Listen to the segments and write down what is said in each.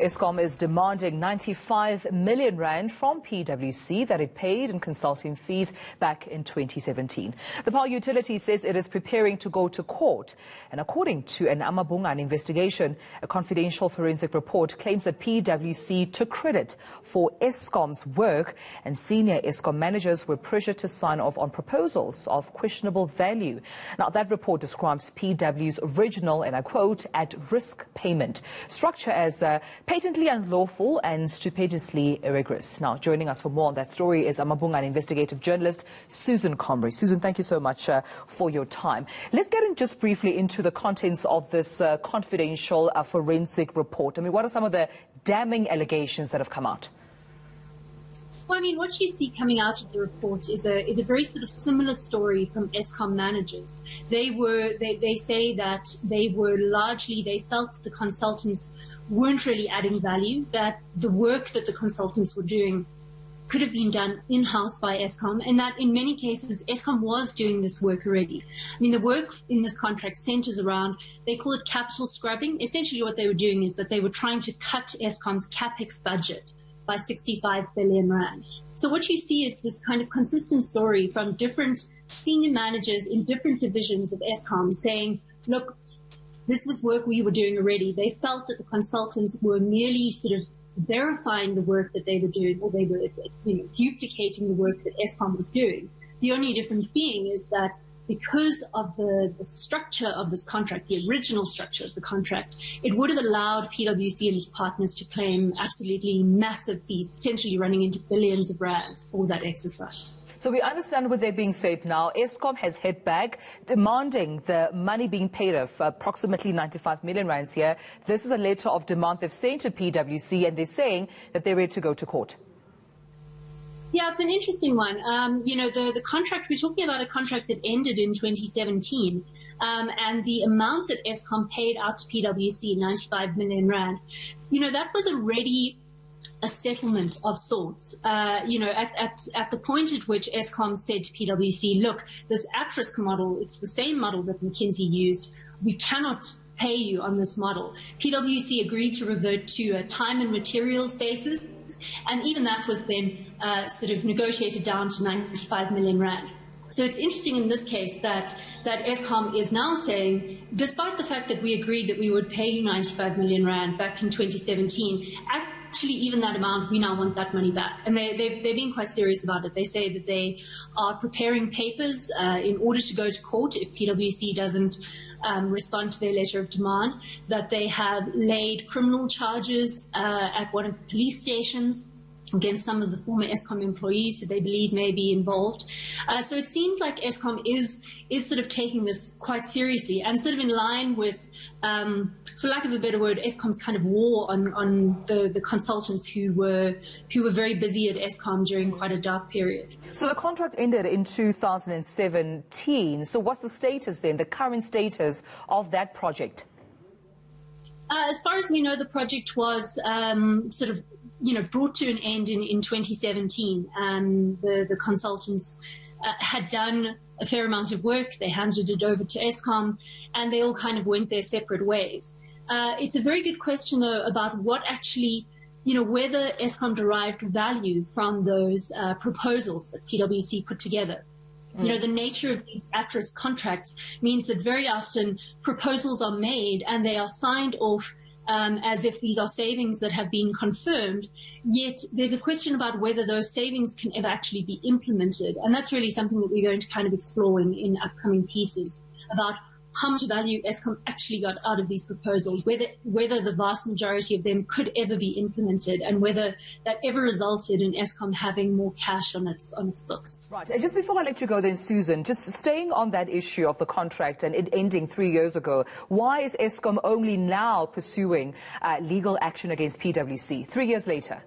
Eskom is demanding 95 million rand from PWC that it paid in consulting fees back in 2017. The power utility says it is preparing to go to court. And according to an amaBhungane investigation, a confidential forensic report claims that PWC took credit for Eskom's work and senior Eskom managers were pressured to sign off on proposals of questionable value. Now, that report describes PW's original, and I quote, at-risk payment structure as patently unlawful and stupendously rigorous. Now, joining us for more on that story is amaBhungane investigative journalist Susan Comrie. Susan, thank you so much for your time. Let's get in just briefly into the contents of this confidential forensic report. I mean, what are some of the damning allegations that have come out? Well, I mean, what you see coming out of the report is a very sort of similar story from Eskom managers. They say that they felt that the consultants weren't really adding value, that the work that the consultants were doing could have been done in-house by Eskom, and that in many cases Eskom was doing this work already. I mean, the work in this contract centers around, they call it capital scrubbing. Essentially what they were doing is that they were trying to cut Eskom's capex budget by 65 billion rand. So what you see is this kind of consistent story from different senior managers in different divisions of Eskom saying, look, this was work we were doing already. They felt that the consultants were merely sort of verifying the work that they were doing, or they were duplicating the work that Eskom was doing. The only difference being is that because of the structure of this contract, the original structure of the contract, it would have allowed PwC and its partners to claim absolutely massive fees, potentially running into billions of rands for that exercise. So we understand what they're being said now. Eskom has hit back, demanding the money being paid of approximately 95 million rands here. This is a letter of demand they've sent to PwC, and they're saying that they're ready to go to court. Yeah, it's an interesting one. The contract, we're talking about a contract that ended in 2017, and the amount that Eskom paid out to PwC, 95 million rand, that was already a settlement of sorts. At the point at which Eskom said to PwC, look, this at-risk model, it's the same model that McKinsey used. We cannot pay you on this model. PwC agreed to revert to a time and materials basis, and even that was then sort of negotiated down to 95 million rand. So it's interesting in this case that Eskom is now saying, despite the fact that we agreed that we would pay you 95 million rand back in 2017, actually even that amount, we now want that money back. And they're being quite serious about it. They say that they are preparing papers in order to go to court if PwC doesn't respond to their letter of demand, that they have laid criminal charges at one of the police stations against some of the former Eskom employees who they believe may be involved. So it seems like Eskom is sort of taking this quite seriously and sort of in line with, for lack of a better word, Eskom's kind of war on the consultants who were very busy at Eskom during quite a dark period. So the contract ended in 2017. So what's the status then, the current status of that project? As far as we know, the project was sort of brought to an end in 2017. The consultants had done a fair amount of work. They handed it over to Eskom, and they all kind of went their separate ways. It's a very good question, though, about what actually, whether Eskom derived value from those proposals that PwC put together. The nature of these at-risk contracts means that very often proposals are made and they are signed off as if these are savings that have been confirmed, yet there's a question about whether those savings can ever actually be implemented. And that's really something that we're going to kind of explore in upcoming pieces about how much value Eskom actually got out of these proposals, whether the vast majority of them could ever be implemented, and whether that ever resulted in Eskom having more cash on its books. Right. And just before I let you go then, Susan, just staying on that issue of the contract and it ending 3 years ago, why is Eskom only now pursuing legal action against PwC 3 years later?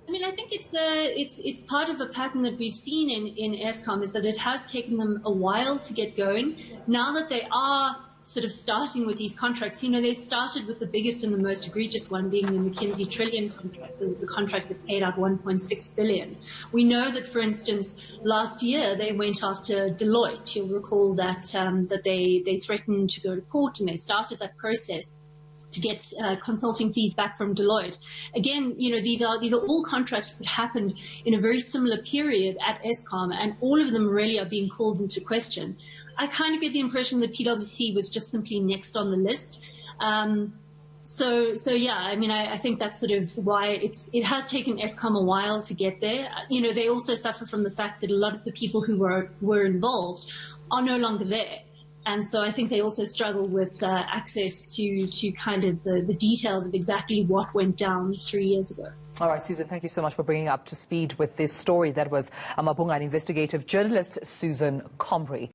I mean, I think it's part of a pattern that we've seen in Eskom, is that it has taken them a while to get going. Now that they are sort of starting with these contracts, they started with the biggest and the most egregious one being the McKinsey trillion contract, the contract that paid out 1.6 billion. We know that, for instance, last year they went after Deloitte. You'll recall that they threatened to go to court and they started that process. get consulting fees back from Deloitte. Again, these are all contracts that happened in a very similar period at Eskom, and all of them really are being called into question. I kind of get the impression that PWC was just simply next on the list. So yeah, I mean, I think that's sort of why it has taken Eskom a while to get there. They also suffer from the fact that a lot of the people who were involved are no longer there. And so I think they also struggle with access to kind of the details of exactly what went down 3 years ago. All right, Susan, thank you so much for bringing up to speed with this story. That was amaBhungane investigative journalist Susan Comrie.